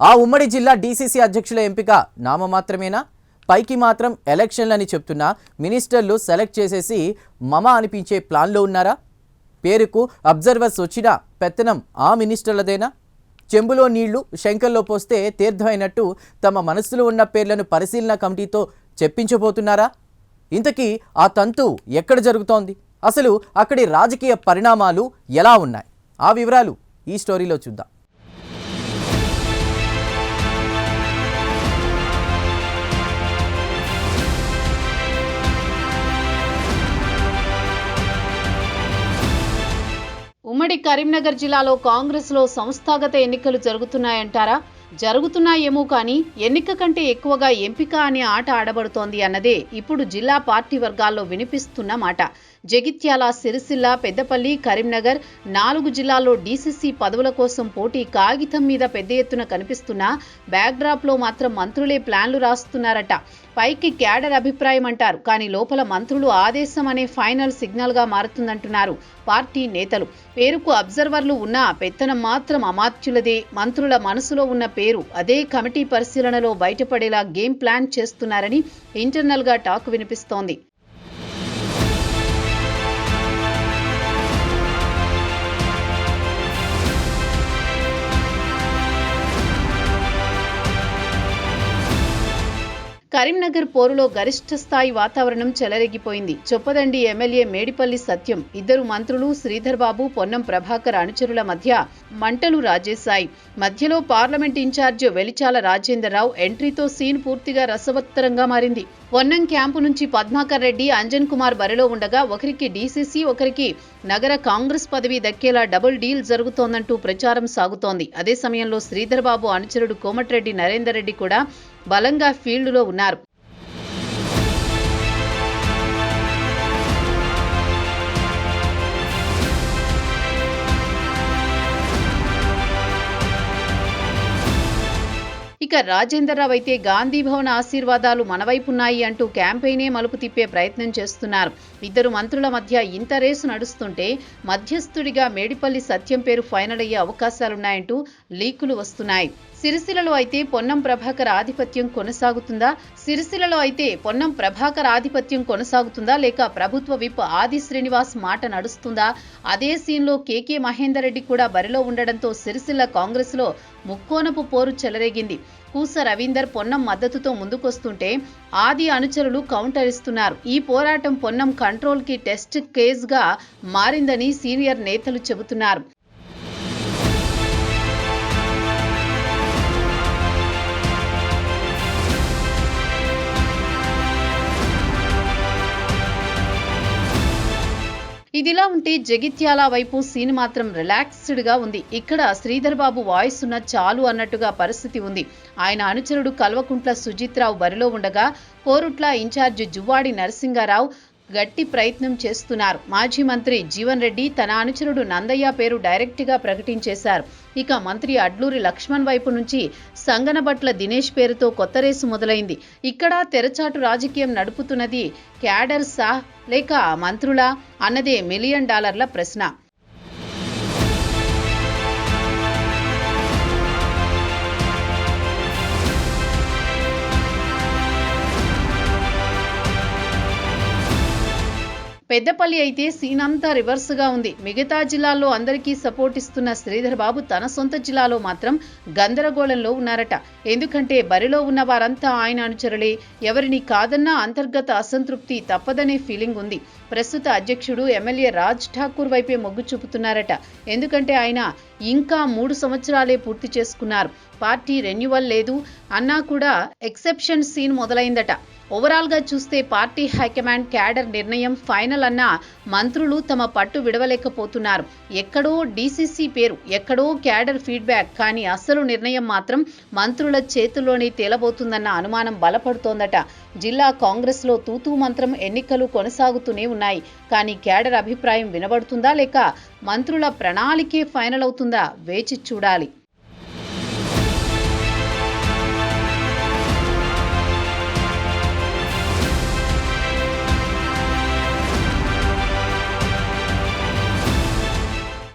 ఆ ఉమ్మడి జిల్లా డీసీసీ అధ్యక్షుల ఎంపిక నామమాత్రమేనా? పైకి మాత్రం ఎలక్షన్లని చెప్తున్నా మినిస్టర్లు సెలెక్ట్ చేసేసి మమ అనిపించే ప్లాన్లో ఉన్నారా? పేరుకు అబ్జర్వర్స్ వచ్చినా పెత్తనం ఆ మినిస్టర్లదేనా? చెంబులో నీళ్లు శంకల్లో పోస్తే తీర్థమైనట్టు తమ మనసులో ఉన్న పేర్లను పరిశీలన కమిటీతో చెప్పించబోతున్నారా? ఇంతకీ ఆ తంతు ఎక్కడ జరుగుతోంది? అసలు అక్కడి రాజకీయ పరిణామాలు ఎలా ఉన్నాయి? ఆ వివరాలు ఈ స్టోరీలో చూద్దాం. ఉమ్మడి కరీంనగర్ జిల్లాలో కాంగ్రెస్లో సంస్థాగత ఎన్నికలు జరుగుతున్నాయంటారా? జరుగుతున్నాయేమో కానీ ఎన్నిక కంటే ఎక్కువగా ఎంపిక అనే ఆట ఆడబడుతోంది అన్నదే ఇప్పుడు జిల్లా పార్టీ వర్గాల్లో వినిపిస్తున్న మాట. జగిత్యాల, సిరిసిల్ల, పెద్దపల్లి, కరీంనగర్ 4 జిల్లాల్లో డీసీసీ పదవుల కోసం పోటీ కాగితం మీద పెద్ద ఎత్తున కనిపిస్తున్నా బ్యాక్డ్రాప్లో మాత్రం మంత్రులే ప్లాన్లు రాస్తున్నారట. పైకి క్యాడర్ అభిప్రాయం అంటారు, కానీ లోపల మంత్రులు ఆదేశం అనే ఫైనల్ సిగ్నల్గా మారుతుందంటున్నారు పార్టీ నేతలు. పేరుకు అబ్జర్వర్లు ఉన్నా పెత్తనం మాత్రం అమాత్యులదే. మంత్రుల మనసులో ఉన్న పేరు అదే కమిటీ పరిశీలనలో బయటపడేలా గేమ్ ప్లాన్ చేస్తున్నారని ఇంటర్నల్గా టాక్ వినిపిస్తోంది. కరీంనగర్ పోరులో గరిష్ఠ స్థాయి వాతావరణం చెలరేగిపోయింది. చొప్పదండి ఎమ్మెల్యే మేడిపల్లి సత్యం, ఇద్దరు మంత్రులు శ్రీధర్ బాబు, పొన్నం ప్రభాకర్ అనుచరుల మధ్య మంటలు రాజేశాయి. మధ్యలో పార్లమెంట్ ఇన్ఛార్జ్ వెలిచాల రాజేందర్రావు ఎంట్రీతో సీన్ పూర్తిగా రసవత్తరంగా మారింది. పొన్నం క్యాంపు నుంచి పద్మాకర్ రెడ్డి, అంజన్ కుమార్ బరిలో ఉండగా ఒకరికి డీసీసీ, ఒకరికి నగర కాంగ్రెస్ పదవి దక్కేలా డబుల్ డీల్ జరుగుతోందంటూ ప్రచారం సాగుతోంది. అదే సమయంలో శ్రీధర్ బాబు అనుచరుడు కోమటిరెడ్డి నరేందర్ రెడ్డి కూడా బలంగా ఫీల్డ్లో ఉన్నారు. ఇక రాజేందర్రావు అయితే గాంధీ భవన్ ఆశీర్వాదాలు మనవైపున్నాయి అంటూ క్యాంపెయినే మలుపు తిప్పే ప్రయత్నం చేస్తున్నారు. ఇద్దరు మంత్రుల మధ్య ఇంత రేసు నడుస్తుంటే మధ్యస్థుడిగా మేడిపల్లి సత్యం పేరు ఫైనల్ అయ్యే అవకాశాలున్నాయంటూ లీకులు వస్తున్నాయి. సిరిసిల్లలో అయితే పొన్నం ప్రభాకర్ ఆధిపత్యం కొనసాగుతుందా లేక ప్రభుత్వ విప్ ఆది శ్రీనివాస్ మాట నడుస్తుందా? అదే సీన్లో కేకే మహేందర్ రెడ్డి కూడా బరిలో ఉండడంతో సిరిసిల్ల కాంగ్రెస్లో ముక్కోనపు పోరు చెలరేగింది. కూస రవీందర్ పొన్నం మద్దతుతో ముందుకొస్తుంటే ఆది అనుచరులు కౌంటర్ ఇస్తున్నారు. ఈ పోరాటం పొన్నం కంట్రోల్కి టెస్ట్ కేజ్గా మారిందని సీనియర్ నేతలు చెబుతున్నారు. ఇదిలా ఉంటే జగిత్యాల వైపు సీన్ మాత్రం రిలాక్స్డ్గా ఉంది. ఇక్కడ శ్రీధర్ బాబు వాయిస్ ఉన్న చాలు అన్నట్టుగా పరిస్థితి ఉంది. ఆయన అనుచరుడు కల్వకుంట్ల సుజిత్రావు బరిలో ఉండగా కోరుట్ల ఇన్ఛార్జ్ జువ్వాడి నరసింగారావు గట్టి ప్రయత్నం చేస్తున్నారు. మాజీ మంత్రి జీవన్ రెడ్డి తన అనుచరుడు నందయ్య పేరు డైరెక్ట్గా ప్రకటించేశారు. ఇక మంత్రి అడ్లూరి లక్ష్మణ్ వైపు నుంచి సంగనబట్ల దినేష్ పేరుతో కొత్త రేసు మొదలైంది. ఇక్కడ తెరచాటు రాజకీయం నడుపుతున్నది క్యాడర్సా లేక మంత్రులా అన్నదే $1 మిలియన్ ప్రశ్న. పెద్దపల్లి అయితే సీన్ అంతా రివర్స్గా ఉంది. మిగతా జిల్లాల్లో అందరికీ సపోర్ట్ ఇస్తున్న శ్రీధర్ బాబు తన సొంత జిల్లాలో మాత్రం గందరగోళంలో ఉన్నారట. ఎందుకంటే బరిలో ఉన్న వారంతా ఆయన అనుచరులే. ఎవరిని కాదన్నా అంతర్గత అసంతృప్తి తప్పదనే ఫీలింగ్ ఉంది. ప్రస్తుత అధ్యక్షుడు ఎమ్మెల్యే రాజ్ ఠాకూర్ వైపే మొగ్గు చూపుతున్నారట. ఎందుకంటే ఆయన ఇంకా 3 సంవత్సరాలే పూర్తి చేసుకున్నారు. పార్టీ రెన్యువల్ లేదు అన్నా కూడా ఎక్సెప్షన్ సీన్ మొదలైందట. ఓవరాల్గా చూస్తే పార్టీ హైకమాండ్ క్యాడర్ నిర్ణయం ఫైనల్ అన్న మంత్రులు తమ పట్టు విడవలేకపోతున్నారు. ఎక్కడో డీసీసీ పేరు, ఎక్కడో క్యాడర్ ఫీడ్బ్యాక్, కానీ అసలు నిర్ణయం మాత్రం మంత్రుల చేతుల్లోనే తేలబోతుందన్న అనుమానం బలపడుతోందట. జిల్లా కాంగ్రెస్లో తూతూ మంత్రం ఎన్నికలు కొనసాగుతూనే ఉన్నాయి. కానీ క్యాడర్ అభిప్రాయం వినబడుతుందా లేక మంత్రుల ప్రణాళికే ఫైనల్ అవుతుందా వేచి చూడాలి.